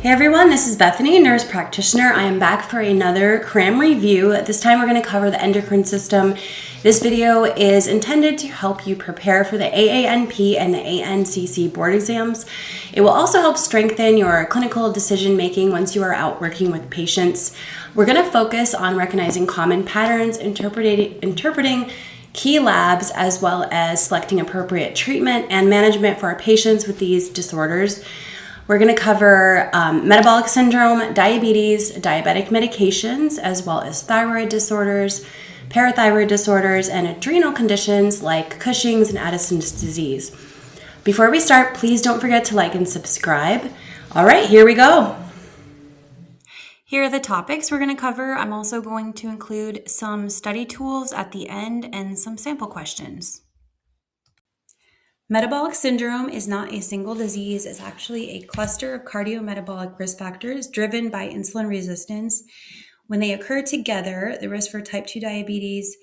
Hey everyone, this is Bethany, nurse practitioner. I am back for another cram review. This time we're going to cover the endocrine system. This video is intended to help you prepare for the AANP and the ANCC board exams. It will also help strengthen your clinical decision making once you are out working with patients. We're going to focus on recognizing common patterns, interpreting key labs, as well as selecting appropriate treatment and management for our patients with these disorders. We're going to cover metabolic syndrome, diabetes, diabetic medications, as well as thyroid disorders, parathyroid disorders, and adrenal conditions like Cushing's and Addison's disease. Before we start, please don't forget to like and subscribe. All right, here we go. Here are the topics we're going to cover. I'm also going to include some study tools at the end and some sample questions. Metabolic syndrome is not a single disease. It's actually a cluster of cardiometabolic risk factors driven by insulin resistance. When they occur together, the risk for type 2 diabetes,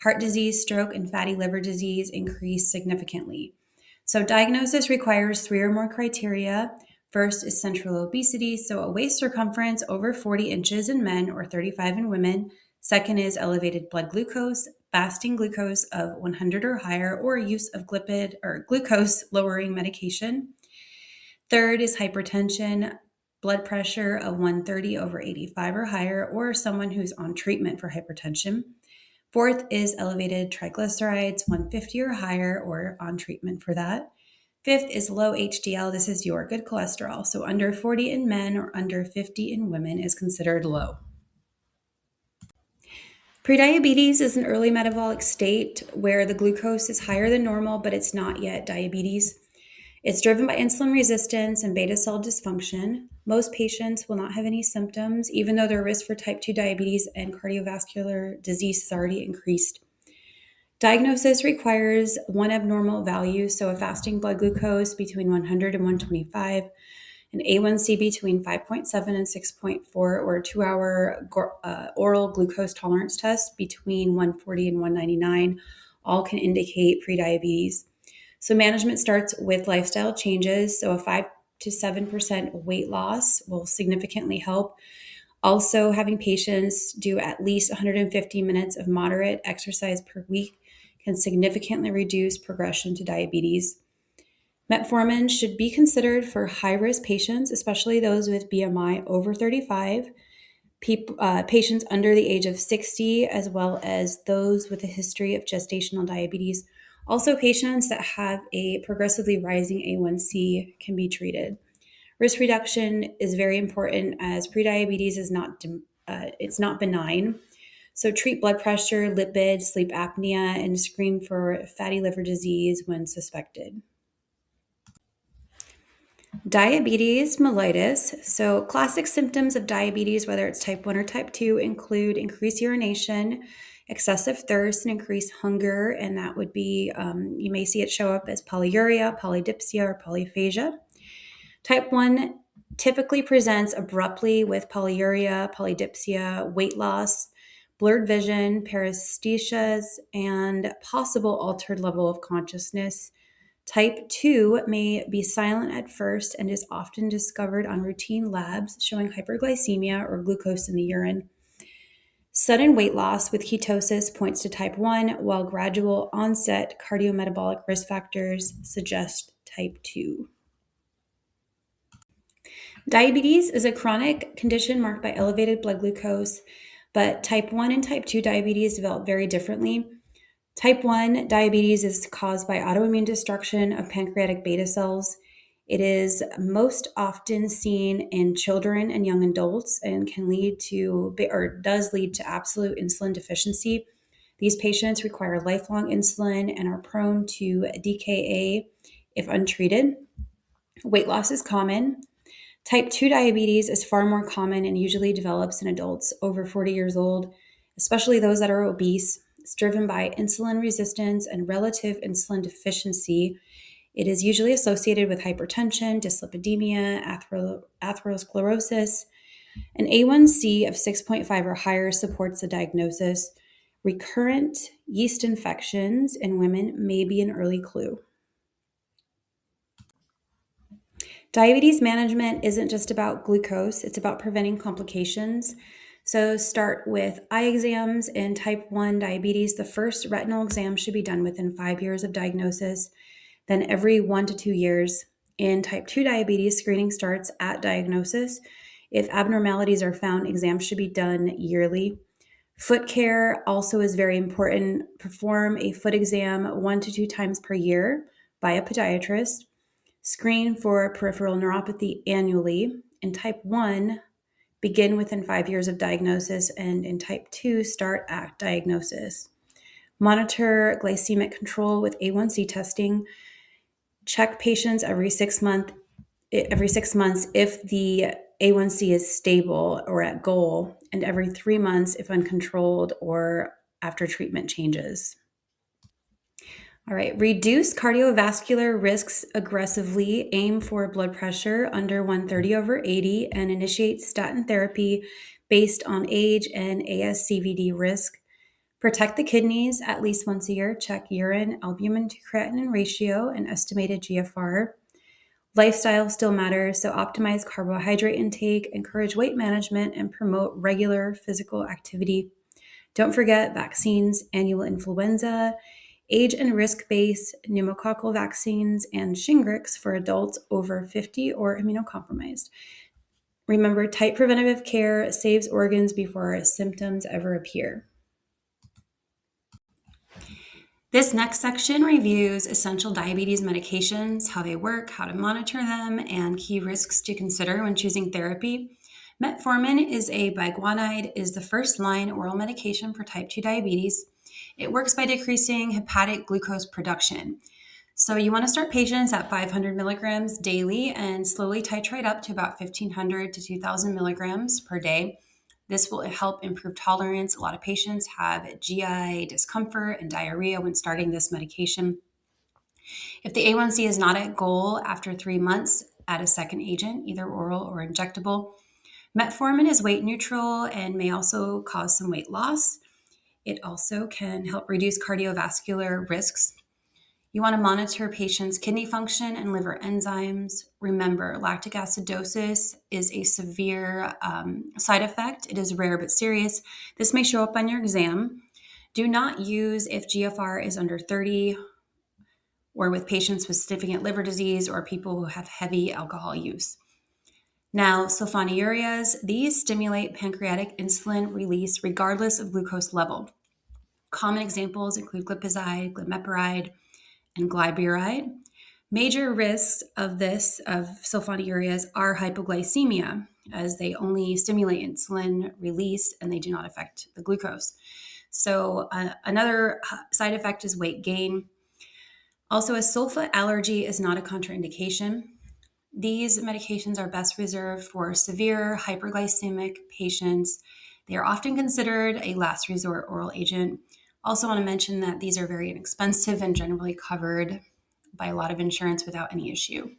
heart disease, stroke, and fatty liver disease increase significantly. So diagnosis requires 3 or more criteria. First is central obesity, so a waist circumference over 40 inches in men or 35 in women. Second is elevated blood glucose, fasting glucose of 100 or higher, or use of lipid or glucose lowering medication. Third is hypertension, blood pressure of 130 over 85 or higher, or someone who's on treatment for hypertension. Fourth is elevated triglycerides, 150 or higher, or on treatment for that. Fifth is low HDL. This is your good cholesterol. So under 40 in men or under 50 in women is considered low. Prediabetes is an early metabolic state where the glucose is higher than normal, but it's not yet diabetes. It's driven by insulin resistance and beta cell dysfunction. Most patients will not have any symptoms, even though their risk for type 2 diabetes and cardiovascular disease is already increased. Diagnosis requires one abnormal value, so a fasting blood glucose between 100 and 125, an A1C between 5.7 and 6.4, or a 2-hour oral glucose tolerance test between 140 and 199, all can indicate prediabetes. So management starts with lifestyle changes, so a 5 to 7% weight loss will significantly help. Also, having patients do at least 150 minutes of moderate exercise per week can significantly reduce progression to diabetes. Metformin should be considered for high-risk patients, especially those with BMI over 35, patients under the age of 60, as well as those with a history of gestational diabetes. Also, patients that have a progressively rising A1C can be treated. Risk reduction is very important as prediabetes is not benign. So treat blood pressure, lipids, sleep apnea, and screen for fatty liver disease when suspected. Diabetes mellitus. So classic symptoms of diabetes, whether it's type 1 or type 2, include increased urination, excessive thirst, and increased hunger. And that would be, you may see it show up as polyuria, polydipsia, or polyphagia. Type 1 typically presents abruptly with polyuria, polydipsia, weight loss, blurred vision, paresthesias, and possible altered level of consciousness. Type 2 may be silent at first and is often discovered on routine labs showing hyperglycemia or glucose in the urine. Sudden weight loss with ketosis points to type 1, while gradual onset cardiometabolic risk factors suggest type 2. Diabetes is a chronic condition marked by elevated blood glucose, but type 1 and type 2 diabetes develop very differently. Type 1 diabetes is caused by autoimmune destruction of pancreatic beta cells. It is most often seen in children and young adults and does lead to absolute insulin deficiency. These patients require lifelong insulin and are prone to DKA if untreated. Weight loss is common. Type 2 diabetes is far more common and usually develops in adults over 40 years old, especially those that are obese. It's driven by insulin resistance and relative insulin deficiency. It is usually associated with hypertension, dyslipidemia, atherosclerosis. An A1C of 6.5 or higher supports the diagnosis. Recurrent yeast infections in women may be an early clue. Diabetes management isn't just about glucose, it's about preventing complications. So start with eye exams in type 1 diabetes. The first retinal exam should be done within 5 years of diagnosis, then every 1 to 2 years. In type 2 diabetes, screening starts at diagnosis. If abnormalities are found, exams should be done yearly. Foot care also is very important. Perform a foot exam 1 to 2 times per year by a podiatrist. Screen for peripheral neuropathy annually. In type 1, begin within 5 years of diagnosis, and in type 2, start at diagnosis. Monitor glycemic control with A1C testing. Check patients every 6 months if the A1C is stable or at goal, and every 3 months if uncontrolled or after treatment changes. All right, reduce cardiovascular risks aggressively. Aim for blood pressure under 130/80 and initiate statin therapy based on age and ASCVD risk. Protect the kidneys at least once a year. Check urine albumin to creatinine ratio and estimated GFR. Lifestyle still matters, so optimize carbohydrate intake, encourage weight management, and promote regular physical activity. Don't forget vaccines, annual influenza, age and risk-based pneumococcal vaccines, and Shingrix for adults over 50 or immunocompromised. Remember, tight preventative care saves organs before symptoms ever appear. This next section reviews essential diabetes medications, how they work, how to monitor them, and key risks to consider when choosing therapy. Metformin is a biguanide, is the first-line oral medication for type 2 diabetes. It works by decreasing hepatic glucose production. So you want to start patients at 500 milligrams daily and slowly titrate up to about 1,500 to 2,000 milligrams per day. This will help improve tolerance. A lot of patients have GI discomfort and diarrhea when starting this medication. If the A1C is not at goal after 3 months, add a second agent, either oral or injectable. Metformin is weight neutral and may also cause some weight loss. It also can help reduce cardiovascular risks. You want to monitor patients' kidney function and liver enzymes. Remember, lactic acidosis is a severe side effect. It is rare but serious. This may show up on your exam. Do not use if GFR is under 30 or with patients with significant liver disease or people who have heavy alcohol use. Now, sulfonylureas, these stimulate pancreatic insulin release regardless of glucose level. Common examples include glipizide, glimepiride, and glyburide. Major risks of sulfonylureas are hypoglycemia, as they only stimulate insulin release and they do not affect the glucose. So another side effect is weight gain. Also, a sulfa allergy is not a contraindication. These medications are best reserved for severe hyperglycemic patients. They are often considered a last resort oral agent. Also want to mention that these are very inexpensive and generally covered by a lot of insurance without any issue.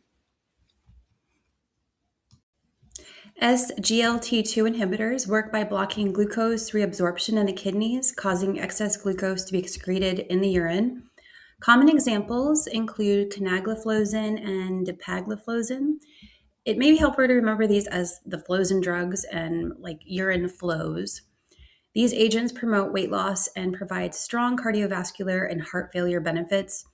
SGLT2 inhibitors work by blocking glucose reabsorption in the kidneys, causing excess glucose to be excreted in the urine. Common examples include canagliflozin and dapagliflozin. It may be helpful to remember these as the flozin drugs and like urine flows. These agents promote weight loss and provide strong cardiovascular and heart failure benefits.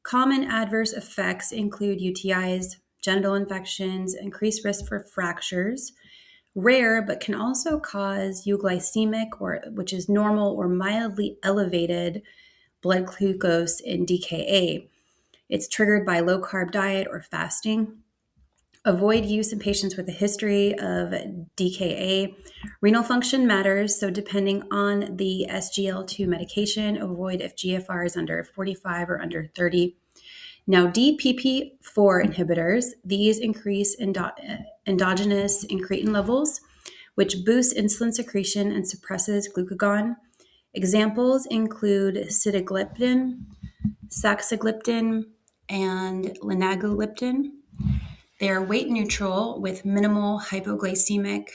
Common adverse effects include UTIs, genital infections, increased risk for fractures. Rare, but can also cause euglycemic, which is normal or mildly elevated blood glucose in DKA. It's triggered by low-carb diet or fasting. Avoid use in patients with a history of DKA. Renal function matters, so depending on the SGLT2 medication, avoid if GFR is under 45 or under 30. Now, DPP-4 inhibitors, these increase endogenous incretin levels, which boosts insulin secretion and suppresses glucagon. Examples include sitagliptin, saxagliptin, and linagliptin. They are weight neutral with minimal hypoglycemic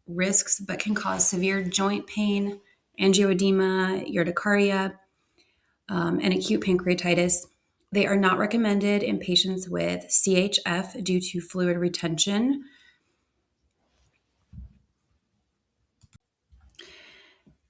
risks, but can cause severe joint pain, angioedema, urticaria, and acute pancreatitis. They are not recommended in patients with CHF due to fluid retention.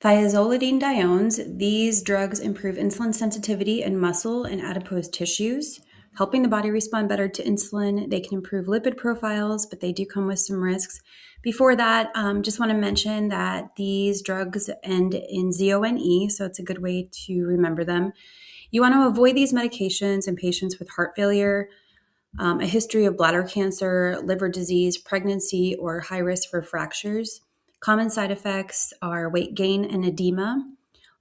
Thiazolidinediones, these drugs improve insulin sensitivity in muscle and adipose tissues, helping the body respond better to insulin. They can improve lipid profiles, but they do come with some risks. Before that, just want to mention that these drugs end in ZONE, so it's a good way to remember them. You want to avoid these medications in patients with heart failure, a history of bladder cancer, liver disease, pregnancy, or high risk for fractures. Common side effects are weight gain and edema.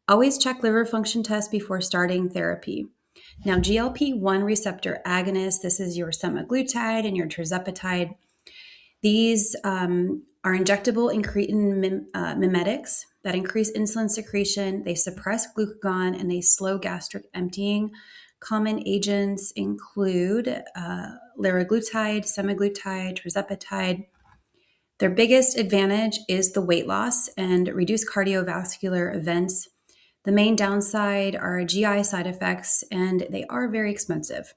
Always check liver function tests before starting therapy. Now, GLP-1 receptor agonists, this is your semaglutide and your tirzepatide. These are injectable incretin mimetics that increase insulin secretion. They suppress glucagon and they slow gastric emptying. Common agents include liraglutide, semaglutide, tirzepatide. Their biggest advantage is the weight loss and reduced cardiovascular events. The main downside are GI side effects, and they are very expensive.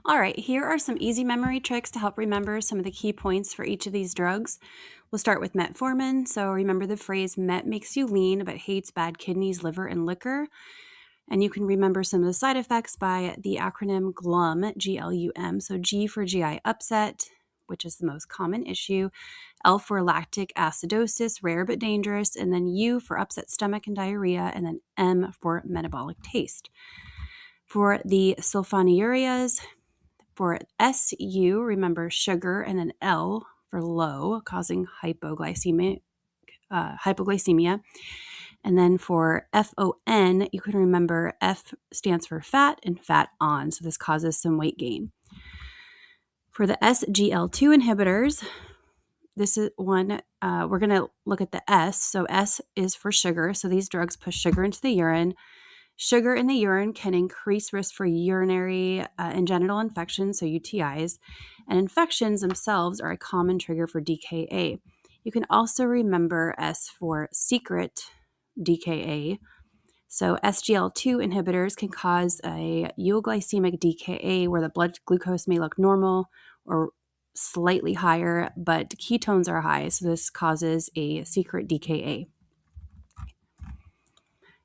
All right, here are some easy memory tricks to help remember some of the key points for each of these drugs. We'll start with metformin. So remember the phrase, met makes you lean, but hates bad kidneys, liver, and liquor. And you can remember some of the side effects by the acronym GLUM, G-L-U-M. So G for GI upset, which is the most common issue. L for lactic acidosis, rare but dangerous. And then U for upset stomach and diarrhea. And then M for metabolic taste. For the sulfonylureas, for SU, remember sugar, and then L for low, causing hypoglycemia. And then for FON, you can remember F stands for fat and fat on, so this causes some weight gain. For the SGL2 inhibitors, this is one, we're going to look at the S. So S is for sugar, so these drugs push sugar into the urine. Sugar in the urine can increase risk for urinary and genital infections, so UTIs, and infections themselves are a common trigger for DKA. You can also remember S for secret DKA. So SGL2 inhibitors can cause a euglycemic DKA where the blood glucose may look normal or slightly higher, but ketones are high, so this causes a secret DKA.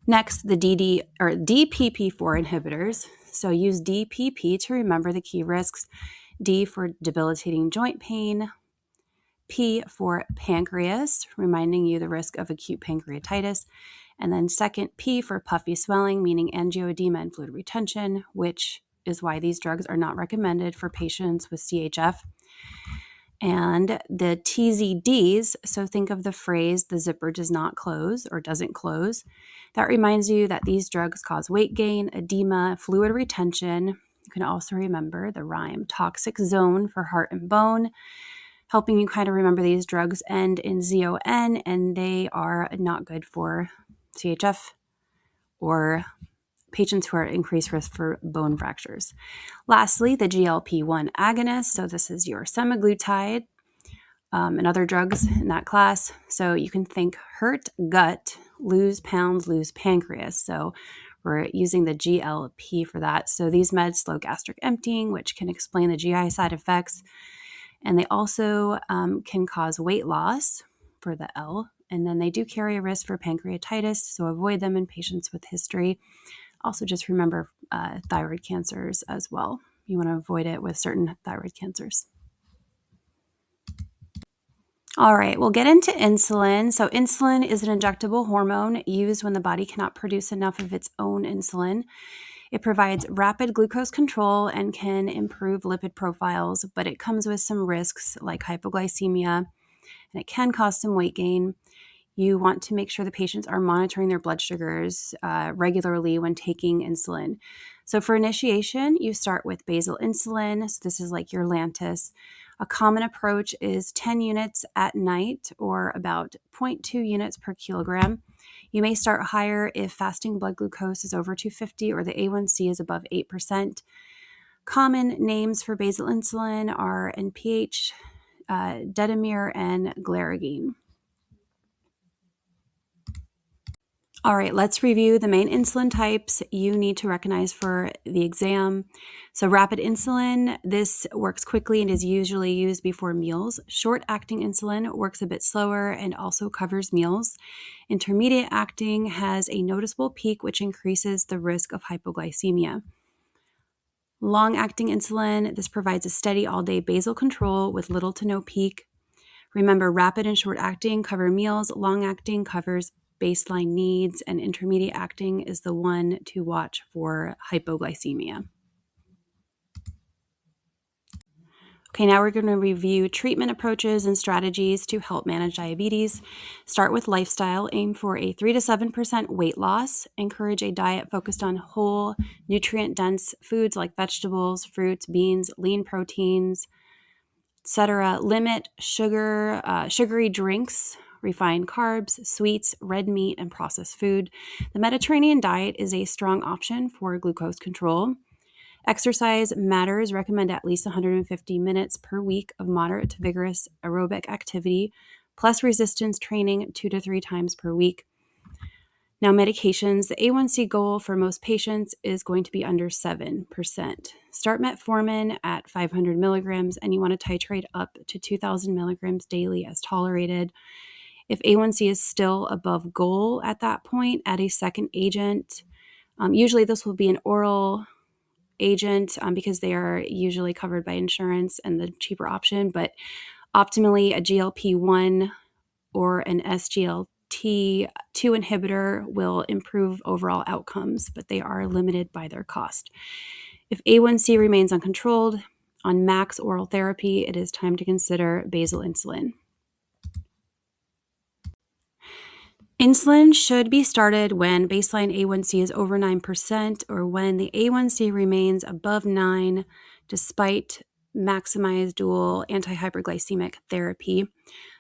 Next, the DPP4 inhibitors. So use DPP to remember the key risks. D for debilitating joint pain. P for pancreas, reminding you the risk of acute pancreatitis. And then second, P for puffy swelling, meaning angioedema and fluid retention, which is why these drugs are not recommended for patients with CHF. And the TZDs, so think of the phrase, the zipper does not close or doesn't close. That reminds you that these drugs cause weight gain, edema, fluid retention. You can also remember the rhyme, toxic zone for heart and bone, helping you kind of remember these drugs end in ZON, and they are not good for CHF or patients who are at increased risk for bone fractures. Lastly, the GLP-1 agonist. So this is your semaglutide and other drugs in that class. So you can think hurt gut, lose pounds, lose pancreas. So we're using the GLP for that. So these meds slow gastric emptying, which can explain the GI side effects. And they also can cause weight loss for the L. And then they do carry a risk for pancreatitis, so avoid them in patients with history. Also, just remember thyroid cancers as well. You want to avoid it with certain thyroid cancers. All right, we'll get into insulin. So insulin is an injectable hormone used when the body cannot produce enough of its own insulin. It provides rapid glucose control and can improve lipid profiles, but it comes with some risks like hypoglycemia, and it can cause some weight gain. You want to make sure the patients are monitoring their blood sugars regularly when taking insulin. So for initiation, you start with basal insulin. So this is like your Lantus. A common approach is 10 units at night or about 0.2 units per kilogram. You may start higher if fasting blood glucose is over 250 or the A1C is above 8%. Common names for basal insulin are NPH, Detamir, and Glargine. All right, let's review the main insulin types you need to recognize for the exam. So rapid insulin, this works quickly and is usually used before meals. Short-acting insulin works a bit slower and also covers meals. Intermediate acting has a noticeable peak, which increases the risk of hypoglycemia. Long-acting insulin, this provides a steady all-day basal control with little to no peak. Remember, rapid and short-acting cover meals, long-acting covers baseline needs, and intermediate acting is the one to watch for hypoglycemia. Okay, now we're going to review treatment approaches and strategies to help manage diabetes. Start with lifestyle. Aim for a 3 to 7% weight loss. Encourage a diet focused on whole, nutrient-dense foods like vegetables, fruits, beans, lean proteins, etc. Limit sugary drinks, refined carbs, sweets, red meat, and processed food. The Mediterranean diet is a strong option for glucose control. Exercise matters. Recommend at least 150 minutes per week of moderate to vigorous aerobic activity, plus resistance training 2 to 3 times per week. Now, medications. The A1C goal for most patients is going to be under 7%. Start metformin at 500 milligrams, and you want to titrate up to 2,000 milligrams daily as tolerated. If A1C is still above goal at that point, add a second agent. Usually this will be an oral agent because they are usually covered by insurance and the cheaper option, but optimally a GLP-1 or an SGLT2 inhibitor will improve overall outcomes, but they are limited by their cost. If A1C remains uncontrolled on max oral therapy, it is time to consider basal insulin. Insulin should be started when baseline A1C is over 9% or when the A1C remains above 9 despite maximized dual antihyperglycemic therapy.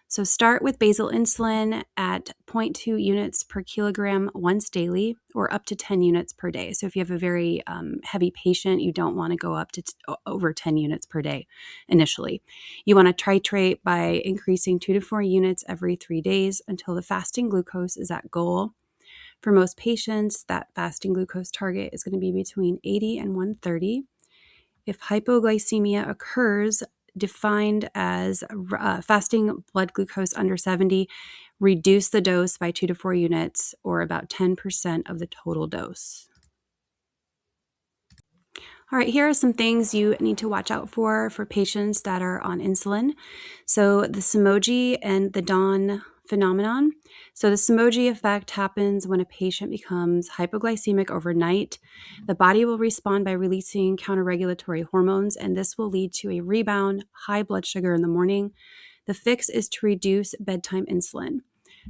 So start with basal insulin at 0.2 units per kilogram once daily or up to 10 units per day. So if you have a very heavy patient, you don't want to go up to over 10 units per day initially. You want to titrate by increasing 2 to 4 units every 3 days until the fasting glucose is at goal. For most patients, that fasting glucose target is going to be between 80 and 130. If hypoglycemia occurs, defined as fasting blood glucose under 70, reduce the dose by 2 to 4 units or about 10% of the total dose. All right, here are some things you need to watch out for patients that are on insulin. So the Somogyi and the Dawn phenomenon. So the Somogyi effect happens when a patient becomes hypoglycemic overnight. The body will respond by releasing counterregulatory hormones, and this will lead to a rebound, high blood sugar in the morning. The fix is to reduce bedtime insulin.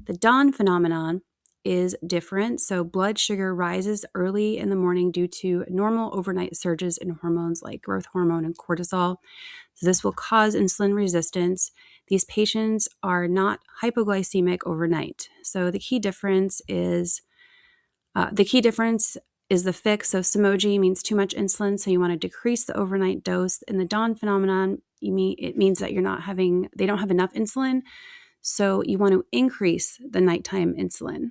The Dawn phenomenon is different. So blood sugar rises early in the morning due to normal overnight surges in hormones like growth hormone and cortisol. So this will cause insulin resistance. These patients are not hypoglycemic overnight. So the key difference is the fix. So Somogyi means too much insulin, so you want to decrease the overnight dose. In the Dawn phenomenon, it means that they don't have enough insulin, so you want to increase the nighttime insulin.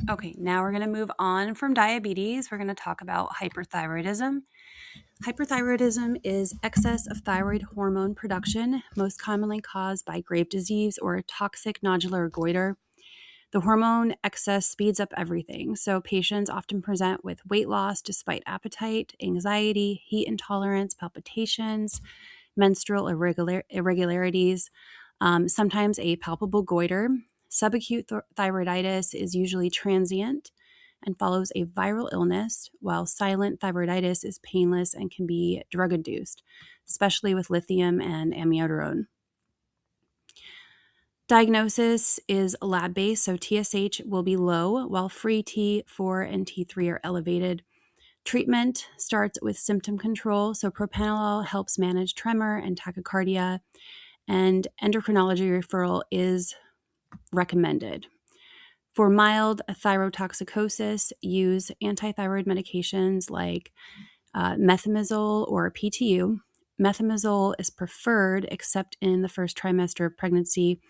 Okay, now we're going to move on from diabetes. We're going to talk about hyperthyroidism. Hyperthyroidism is excess of thyroid hormone production, most commonly caused by Graves' disease or toxic nodular goiter. The hormone excess speeds up everything, so patients often present with weight loss despite appetite, anxiety, heat intolerance, palpitations, menstrual irregularities, sometimes a palpable goiter. Subacute thyroiditis is usually transient and follows a viral illness, while silent thyroiditis is painless and can be drug-induced, especially with lithium and amiodarone. Diagnosis is lab-based, so TSH will be low, while free T4 and T3 are elevated. Treatment starts with symptom control, so propranolol helps manage tremor and tachycardia, and endocrinology referral is recommended. For mild thyrotoxicosis, use antithyroid medications like methimazole or PTU. Methimazole is preferred except in the first trimester of pregnancy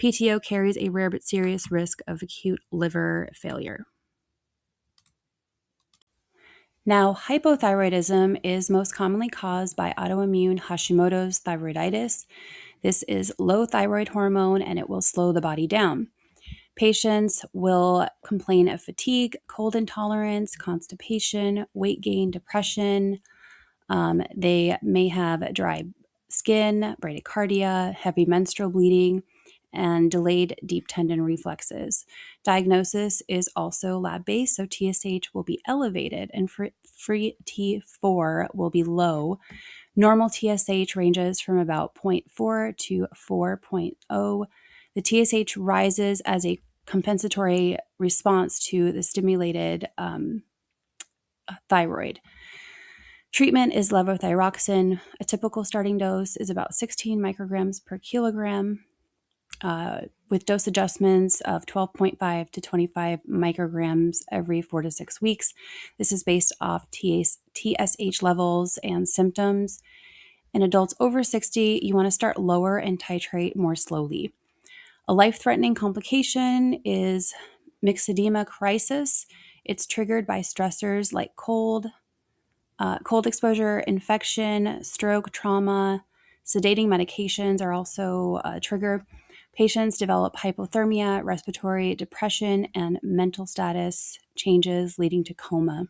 PTO carries a rare but serious risk of acute liver failure. Now, hypothyroidism is most commonly caused by autoimmune Hashimoto's thyroiditis. This is low thyroid hormone and it will slow the body down. Patients will complain of fatigue, cold intolerance, constipation, weight gain, depression. They may have dry skin, bradycardia, heavy menstrual bleeding, and delayed deep tendon reflexes. Diagnosis is also lab-based, so TSH will be elevated and free T4 will be low. Normal TSH ranges from about 0.4 to 4.0. The TSH rises as a compensatory response to the stimulated thyroid. Treatment is levothyroxine. A typical starting dose is about 16 micrograms per kilogram, with dose adjustments of 12.5 to 25 micrograms every 4 to 6 weeks. This is based off TSH levels and symptoms. In adults over 60, you want to start lower and titrate more slowly. A life-threatening complication is myxedema crisis. It's triggered by stressors like cold exposure, infection, stroke, trauma. Sedating medications are also a trigger. Patients develop hypothermia, respiratory depression, and mental status changes leading to coma.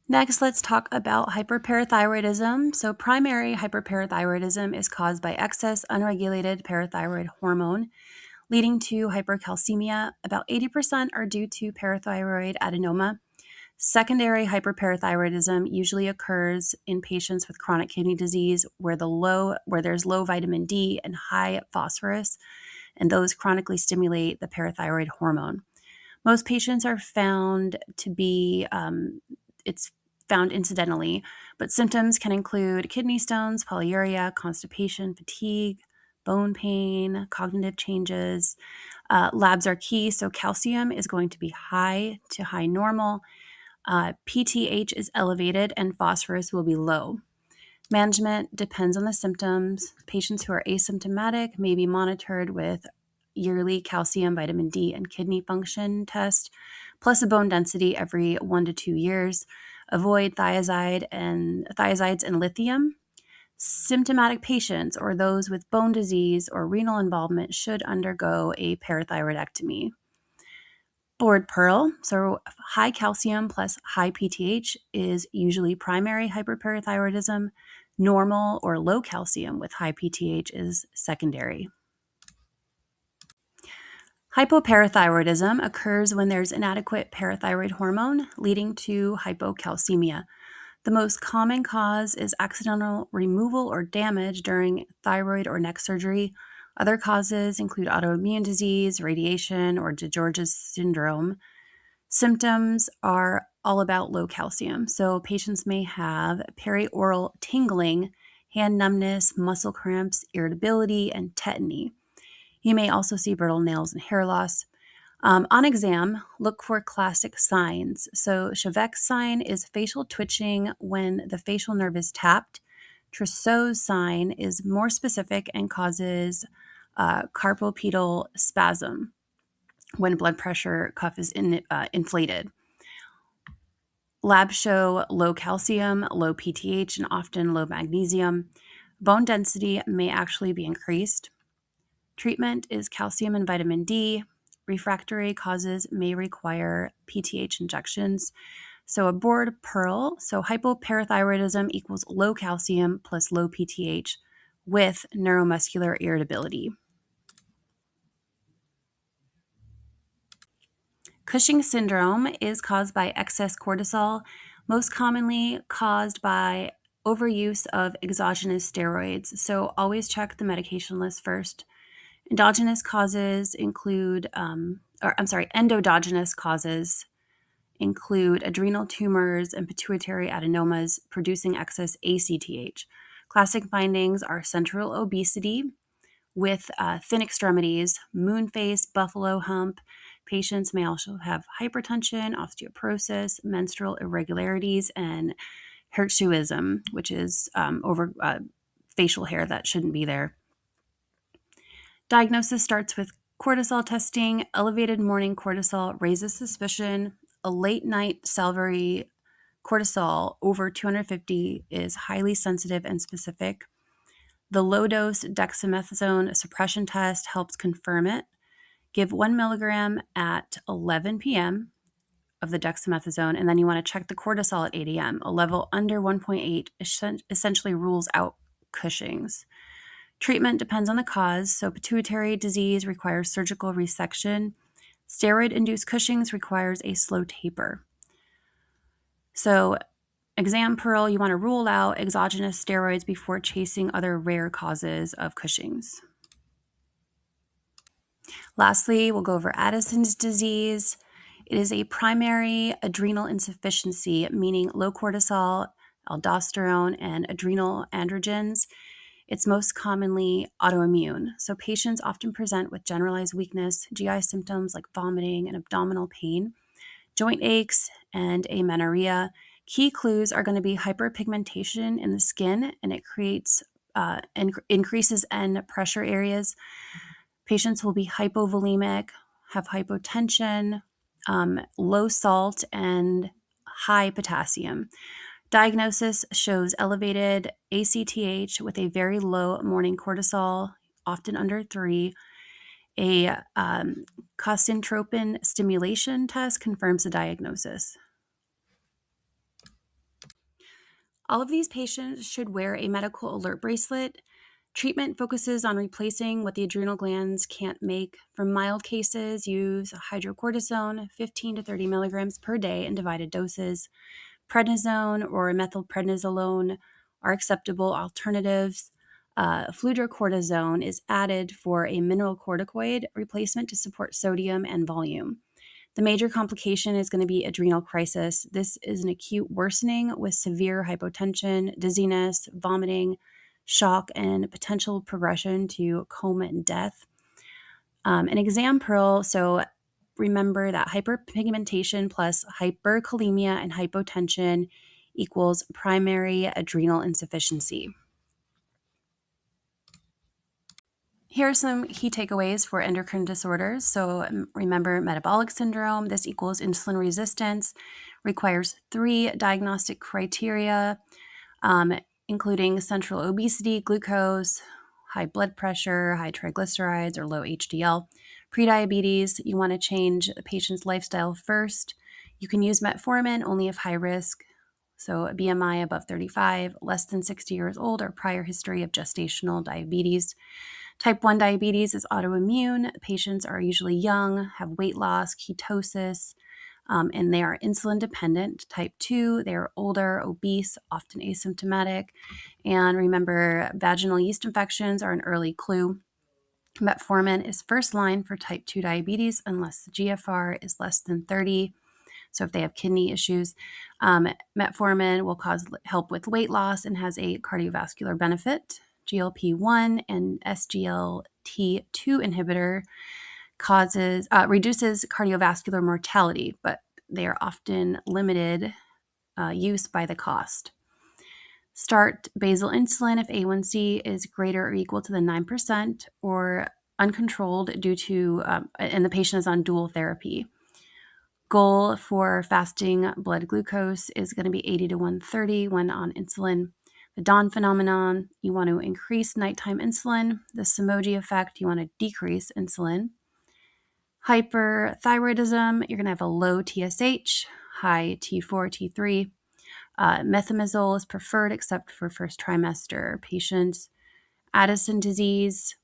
Next, let's talk about hyperparathyroidism. So, primary hyperparathyroidism is caused by excess unregulated parathyroid hormone, leading to hypercalcemia. About 80% are due to parathyroid adenoma. Secondary hyperparathyroidism usually occurs in patients with chronic kidney disease where there's low vitamin D and high phosphorus, and those chronically stimulate the parathyroid hormone. Most patients are found to be, it's found incidentally, but symptoms can include kidney stones, polyuria, constipation, fatigue, bone pain, cognitive changes. Labs are key, so calcium is going to be high to high normal. PTH is elevated and phosphorus will be low. Management depends on the symptoms. Patients who are asymptomatic may be monitored with yearly calcium, vitamin D, and kidney function test, plus a bone density every 1 to 2 years. Avoid thiazides and lithium. Symptomatic patients or those with bone disease or renal involvement should undergo a parathyroidectomy. Board Pearl, so high calcium plus high PTH is usually primary hyperparathyroidism. Normal or low calcium with high PTH is secondary. Hypoparathyroidism occurs when there's inadequate parathyroid hormone, leading to hypocalcemia. The most common cause is accidental removal or damage during thyroid or neck surgery. Other causes include autoimmune disease, radiation, or DeGeorge's syndrome. Symptoms are all about low calcium. So patients may have perioral tingling, hand numbness, muscle cramps, irritability, and tetany. You may also see brittle nails and hair loss. On exam, look for classic signs. So Chevek's sign is facial twitching when the facial nerve is tapped. Trousseau's sign is more specific and causes carpopedal spasm when blood pressure cuff is inflated. Labs show low calcium, low PTH, and often low magnesium. Bone density may actually be increased. Treatment is calcium and vitamin D. Refractory causes may require PTH injections. So a board Pearl, so hypoparathyroidism equals low calcium plus low PTH with neuromuscular irritability. Cushing syndrome is caused by excess cortisol, most commonly caused by overuse of exogenous steroids. So always check the medication list first. Endogenous causes include adrenal tumors and pituitary adenomas producing excess ACTH. Classic findings are central obesity with thin extremities, moon face, buffalo hump. Patients may also have hypertension, osteoporosis, menstrual irregularities, and hirsutism, which is facial hair that shouldn't be there. Diagnosis starts with cortisol testing. Elevated morning cortisol raises suspicion. A late night salivary cortisol over 250 is highly sensitive and specific. The low dose dexamethasone suppression test helps confirm it. Give 1 milligram at 11 p.m. of the dexamethasone, and then you want to check the cortisol at 8 a.m. A level under 1.8 essentially rules out Cushing's. Treatment depends on the cause, so pituitary disease requires surgical resection. Steroid-induced Cushing's requires a slow taper. So exam pearl, you want to rule out exogenous steroids before chasing other rare causes of Cushing's. Lastly, we'll go over Addison's disease. It is a primary adrenal insufficiency, meaning low cortisol, aldosterone, and adrenal androgens. It's most commonly autoimmune. So patients often present with generalized weakness, GI symptoms like vomiting and abdominal pain, joint aches, and amenorrhea. Key clues are going to be hyperpigmentation in the skin, and it creates increases in pressure areas. Patients will be hypovolemic, have hypotension, low salt, and high potassium. Diagnosis shows elevated ACTH with a very low morning cortisol, often under 3. A cosintropin stimulation test confirms the diagnosis. All of these patients should wear a medical alert bracelet. Treatment focuses on replacing what the adrenal glands can't make. For mild cases, use hydrocortisone, 15 to 30 milligrams per day in divided doses. Prednisone or methylprednisolone are acceptable alternatives. Fludrocortisone is added for a mineralocorticoid replacement to support sodium and volume. The major complication is going to be adrenal crisis. This is an acute worsening with severe hypotension, dizziness, vomiting, shock, and potential progression to coma and death. An exam pearl, so remember that hyperpigmentation plus hyperkalemia and hypotension equals primary adrenal insufficiency. Here are some key takeaways for endocrine disorders. So remember metabolic syndrome, this equals insulin resistance, requires 3 diagnostic criteria, including central obesity, glucose, high blood pressure, high triglycerides, or low HDL. Prediabetes, you want to change the patient's lifestyle first. You can use metformin only if high risk, so a BMI above 35, less than 60 years old, or prior history of gestational diabetes. Type 1 diabetes is autoimmune. Patients are usually young, have weight loss, ketosis, and they are insulin dependent. Type 2, they are older, obese, often asymptomatic. And remember, vaginal yeast infections are an early clue. Metformin is first line for type 2 diabetes unless the GFR is less than 30. So if they have kidney issues, metformin will help with weight loss and has a cardiovascular benefit. GLP-1 and SGLT2 inhibitor reduces cardiovascular mortality, but they are often limited use by the cost. Start basal insulin if A1C is greater or equal to the 9% or uncontrolled due to, and the patient is on dual therapy. Goal for fasting blood glucose is going to be 80 to 130 when on insulin. The dawn phenomenon, you want to increase nighttime insulin. The Somogyi effect, you want to decrease insulin. Hyperthyroidism, you're going to have a low TSH, high T4, T3. Methimazole is preferred except for first trimester patients. Addison disease,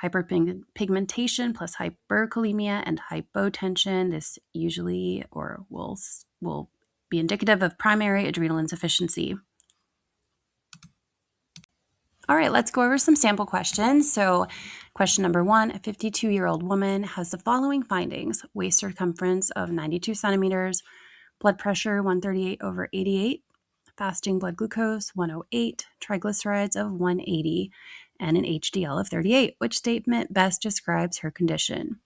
hyperpigmentation plus hyperkalemia and hypotension. This usually or will be indicative of primary adrenal insufficiency. All right, let's go over some sample questions. So question number 1, a 52-year-old woman has the following findings: waist circumference of 92 centimeters, blood pressure 138/88, fasting blood glucose 108, triglycerides of 180, and an HDL of 38. Which statement best describes her condition?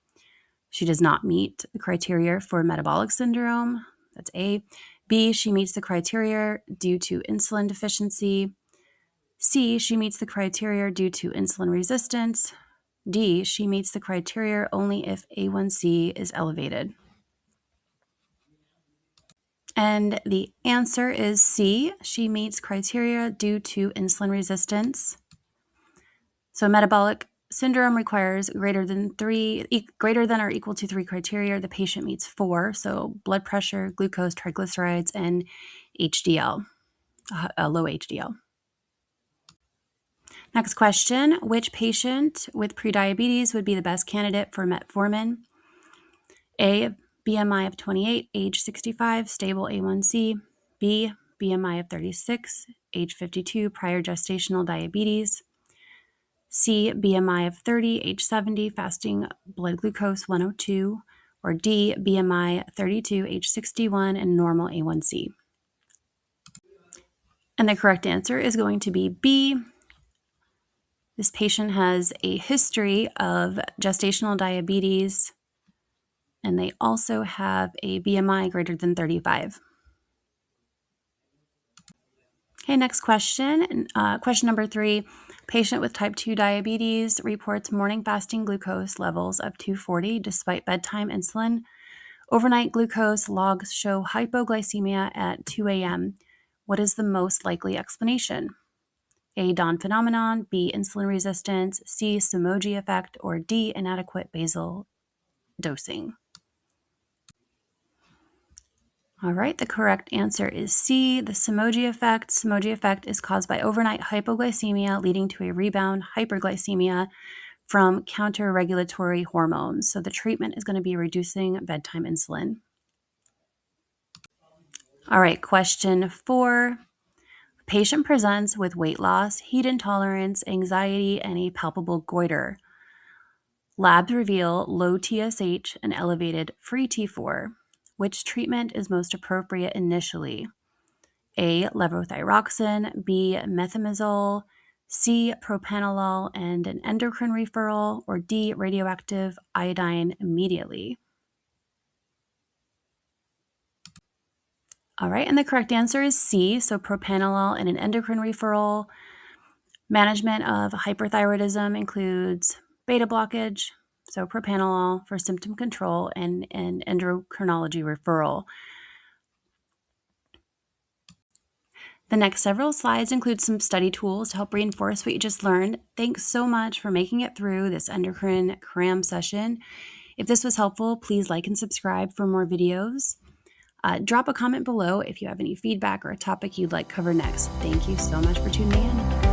She does not meet the criteria for metabolic syndrome. That's A. B. She meets the criteria due to insulin deficiency. C. She meets the criteria due to insulin resistance. D, she meets the criteria only if A1C is elevated. And the answer is C, she meets criteria due to insulin resistance. So metabolic syndrome requires greater than or equal to 3 criteria. The patient meets 4, so blood pressure, glucose, triglycerides, and HDL, low HDL. Next question, which patient with prediabetes would be the best candidate for metformin? A, BMI of 28, age 65, stable A1C. B, BMI of 36, age 52, prior gestational diabetes. C, BMI of 30, age 70, fasting blood glucose 102. Or D, BMI 32, age 61, and normal A1C. And the correct answer is going to be B. This patient has a history of gestational diabetes, and they also have a BMI greater than 35. Okay, next question. Question number 3. Patient with type 2 diabetes reports morning fasting glucose levels of 240 despite bedtime insulin. Overnight glucose logs show hypoglycemia at 2 a.m. What is the most likely explanation? A, dawn phenomenon, B, insulin resistance, C, Somogyi effect, or D, inadequate basal dosing. All right, the correct answer is C, the Somogyi effect. Somogyi effect is caused by overnight hypoglycemia leading to a rebound hyperglycemia from counter-regulatory hormones. So the treatment is going to be reducing bedtime insulin. All right, question 4. Patient presents with weight loss, heat intolerance, anxiety, and a palpable goiter. Labs reveal low TSH and elevated free T4. Which treatment is most appropriate initially? A, levothyroxine, B, methimazole, C, propranolol and an endocrine referral, or D, radioactive iodine immediately. All right, and the correct answer is C, so propranolol and an endocrine referral. Management of hyperthyroidism includes beta blockage, so propranolol for symptom control, and an endocrinology referral. The next several slides include some study tools to help reinforce what you just learned. Thanks so much for making it through this endocrine cram session. If this was helpful, please like and subscribe for more videos. Drop a comment below if you have any feedback or a topic you'd like covered next. Thank you so much for tuning in.